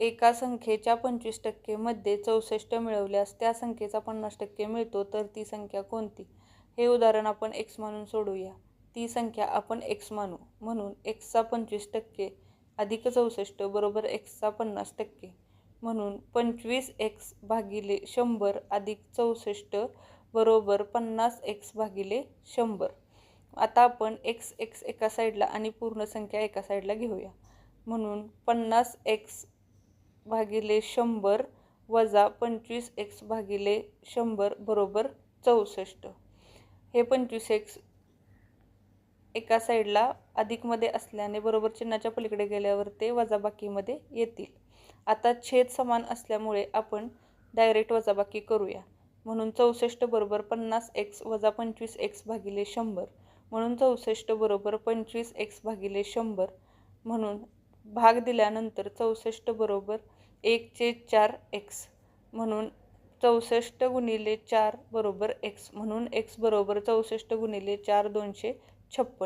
एका संख्येच्या 25% मध्ये 64 मिळवल्यास त्या संख्येचा 50% मिळतो, तर ती संख्या कोणती? हे उदाहरण आपण x मानून सोडवूया. ती संख्या आपण x मानू. म्हणून x चा 25% अधिक 64 बरोबर x चा 50%. म्हणून 25x भागिले 100 अधिक 64 बरोबर 50x भागिले 100. आता आपण x एका साईडला आणि पूर्ण संख्या एका साईडला घेऊया. म्हणून 50x भागिले 100 वजा 25x भागिले 100 बरोबर 64. हे 25x एका साईडला अधिकमध्ये असल्याने बरोबर चिन्हाच्या पलीकडे गेल्यावर ते वजाबाकीमध्ये येतील. आता छेद समान असल्यामुळे आपण डायरेक्ट वजाबाकी करूया. म्हणून 64 बरोबर 50x वजा 25x भागिले 100. म्हणून 64 बरोबर 25x भागिले 100. म्हणून भाग दिल्यानंतर 64 बरोबर 1/4x. म्हणून 64 गुणिले 4 बरोबर x. म्हणून x बरोबर 64 गुणिले 4 256.